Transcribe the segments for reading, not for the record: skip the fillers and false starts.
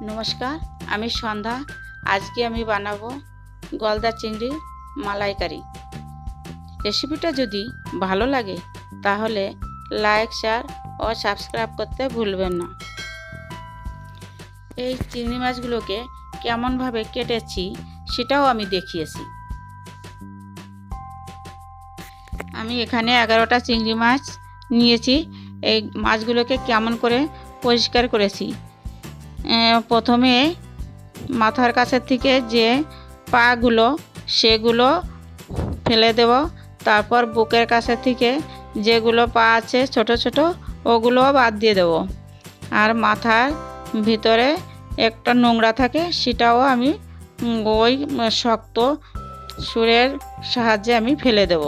নমস্কার, আমি সন্ধ্যা। আজকে আমি বানাবো গলদা চিংড়ির মালাইকারি। রেসিপিটা যদি ভালো লাগে তাহলে লাইক, শেয়ার ও সাবস্ক্রাইব করতে ভুলবেন না। এই চিংড়ি মাছগুলোকে কেমনভাবে কেটেছি সেটাও আমি দেখিয়েছি। আমি এখানে 11টা চিংড়ি মাছ নিয়েছি। এই মাছগুলোকে কেমন করে পরিষ্কার করেছি। প্রথমে মাথার কাছের থেকে যে পাগুলো সেগুলো ফেলে দেব। তারপর বুকের কাছের থেকে যেগুলো পা আছে ছোট ছোট ওগুলোও বাদ দিয়ে দেব। আর মাথার ভিতরে একটা নোংরা থাকে সেটাও আমি ওই শক্ত সুরের সাহায্যে আমি ফেলে দেব।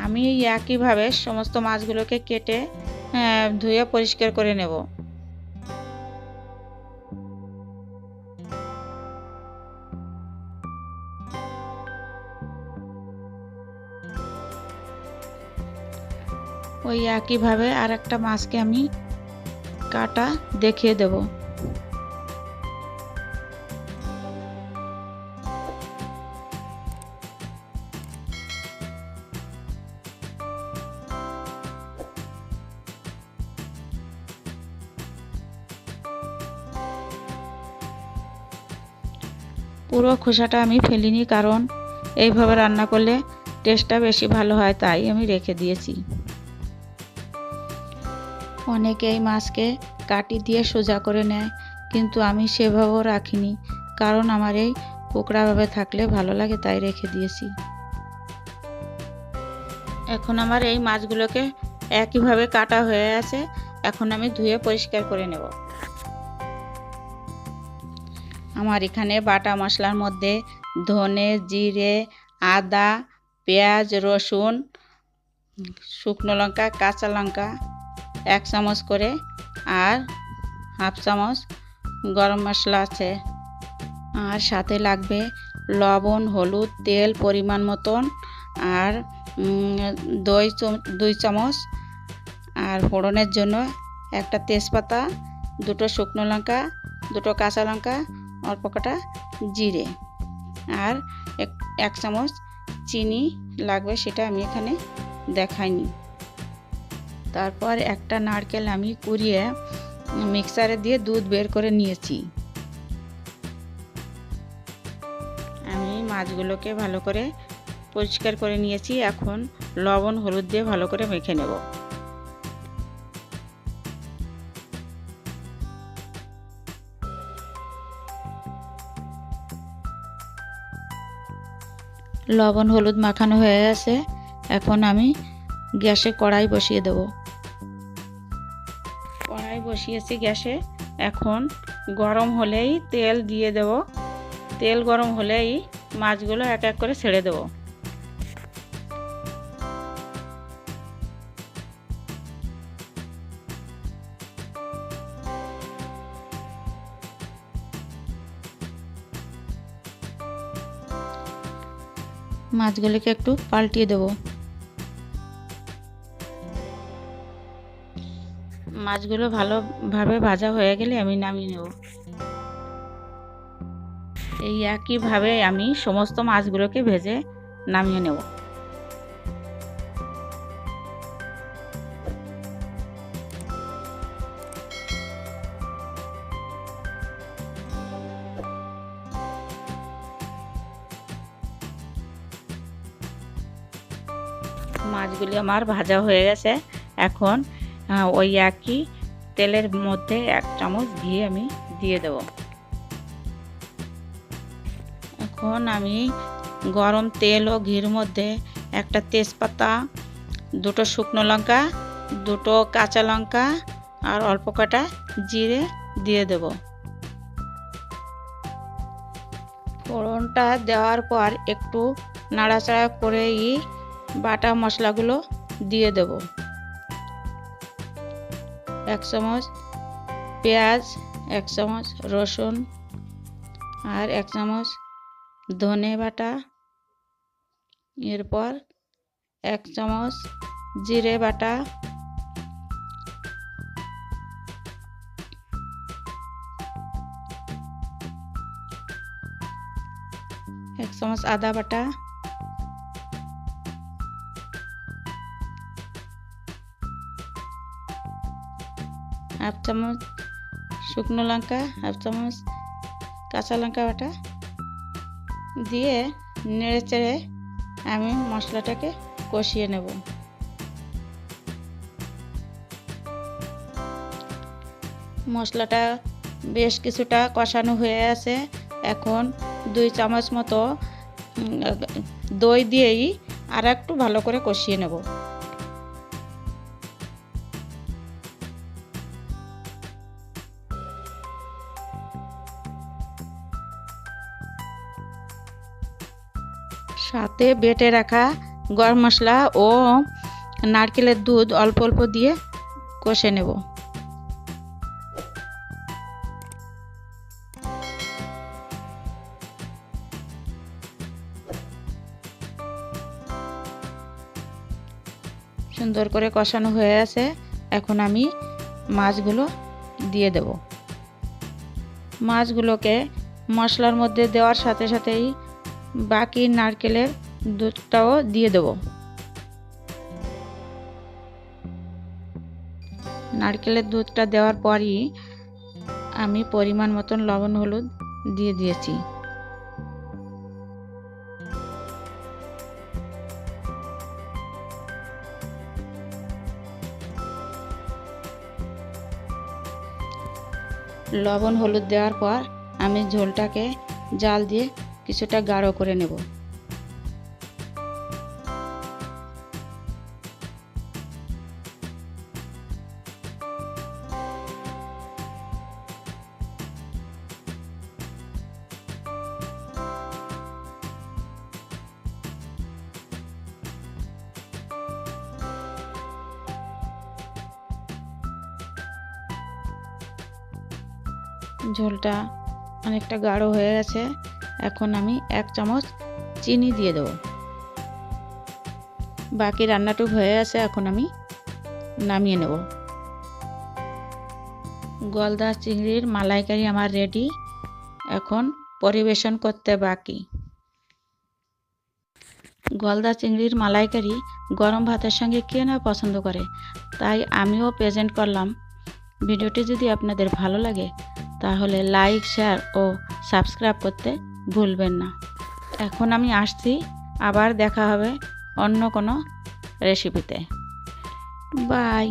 আমি একইভাবে সমস্ত মাছগুলোকে কেটে ধুয়ে পরিষ্কার করে নেব। ওই একইভাবে আর একটা মাছকে আমি কাটা দেখিয়ে দেব। পুরো খোসাটা আমি ফেলিনি, কারণ এইভাবে রান্না করলে টেস্টটা বেশি ভালো হয়, তাই আমি রেখে দিয়েছি। অনেকে এই মাছকে কাটি দিয়ে সোজা করে নেয়, কিন্তু আমি সেভাবেও রাখিনি, কারণ আমার এই কোকড়াভাবে থাকলে ভালো লাগে, তাই রেখে দিয়েছি। এখন আমার এই মাছগুলোকে একইভাবে কাটা হয়ে আছে। এখন আমি ধুয়ে পরিষ্কার করে নেব। আমার এখানে বাটা মশলার মধ্যে ধনে, জিরে, আদা, পেঁয়াজ, রসুন, শুকনো লঙ্কা, কাঁচা লঙ্কা 1 চামচ করে আর 1/2 চামচ গরম মশলা আছে। আর সাথে লাগবে লবণ, হলুদ, তেল পরিমাণ মতন, আর দই 2 চামচ, আর ফোড়নের জন্য একটা তেজপাতা, 2টো শুকনো লঙ্কা, 2টো কাঁচা লঙ্কা, অল্প কটা জিরে, আর 1 চামচ চিনি লাগবে, সেটা আমি এখানে দেখাইনি। তারপর একটা নারকেল আমি কুড়িয়ে মিক্সারে দিয়ে দুধ বের করে নিয়েছি। আমি মাছগুলোকে ভালো করে পরিষ্কার করে নিয়েছি। এখন লবণ, হলুদ দিয়ে ভালো করে মেখে নেব। লবণ হলুদ মাখানো হয়ে গেছে। এখন আমি গ্যাসে কড়াই বসিয়ে দেব। কড়াই বসিয়েছি গ্যাসে। এখন গরম হলেই তেল দিয়ে দেব। তেল গরম হলেই মাছগুলো এক এক করে ছেড়ে দেব। মাছগুলোকে একটু পাল্টিয়ে দেব। মাছগুলো ভালোভাবে ভাজা হয়ে গেলে আমি নামিয়ে নেব। এই একইভাবে আমি সমস্ত মাছগুলোকে ভেজে নামিয়ে নেব। মাছগুলি আমার ভাজা হয়ে গেছে। এখন ওই একই তেলের মধ্যে 1 চামচ ঘি আমি দিয়ে দেব। এখন আমি গরম তেল ও ঘির মধ্যে একটা তেজপাতা, 2টো শুকনো লঙ্কা দুটো কাঁচা লঙ্কা আর অল্প কটা জিরে দিয়ে দেব। ফোড়নটা দেওয়ার পর একটু নাড়াচাড়া করেই বাটা মশলাগুলো দিয়ে দেব। 1 চামচ পেঁয়াজ, 1 চামচ রসুন আর 1 চামচ ধনে বাটা, এরপর 1 চামচ জিরে বাটা, 1 চামচ আদা বাটা, 1/2 চামচ শুকনো লঙ্কা, 1/2 চামচ কাঁচা লঙ্কা বাটা দিয়ে নেড়েচেড়ে আমি মশলাটাকে কষিয়ে নেব। মশলাটা বেশ কিছুটা কষানো হয়ে আছে। এখন 2 চামচ মতো দই দিয়েই আর একটু ভালো করে কষিয়ে নেব। সাথে বেটে রাখা গরম মশলা ও নারকেলের দুধ অল্প অল্প দিয়ে কষে নেব। সুন্দর করে কষানো হয়ে আছে। এখন আমি মাছগুলো দিয়ে দেব। মাছগুলোকে মশলার মধ্যে দেওয়ার সাথে সাথেই বাকি নারকেলের দুধটাও দিয়ে দেব। নারকেলের দুধটা দেওয়ার পরই আমি পরিমাণ মতন লবণ হলুদ দিয়ে দিয়েছি। লবণ হলুদ দেওয়ার পর আমি ঝোলটাকে জাল দিয়ে কিছুটা গাঢ় করে নেব। ঝোলটা অনেকটা গাঢ় হয়ে গেছে। এখন আমি 1 চামচ চিনি দিয়ে দেব। বাকি রান্নাটুকু হয়ে গেছে, এখন আমি নামিয়ে নেব। গলদা চিংড়ির মালাইকারি আমার রেডি। এখন পরিবেশন করতে বাকি। গলদা চিংড়ির মালাইকারি গরম ভাতের সঙ্গে কে না পছন্দ করে, তাই আমিও প্রেজেন্ট করলাম। ভিডিওটি যদি আপনাদের ভালো লাগে তাহলে লাইক, শেয়ার ও সাবস্ক্রাইব করতে ভুলবেন না। এখন আমি আসছি, আবার দেখা হবে অন্য কোনো রেসিপিতে। বাই।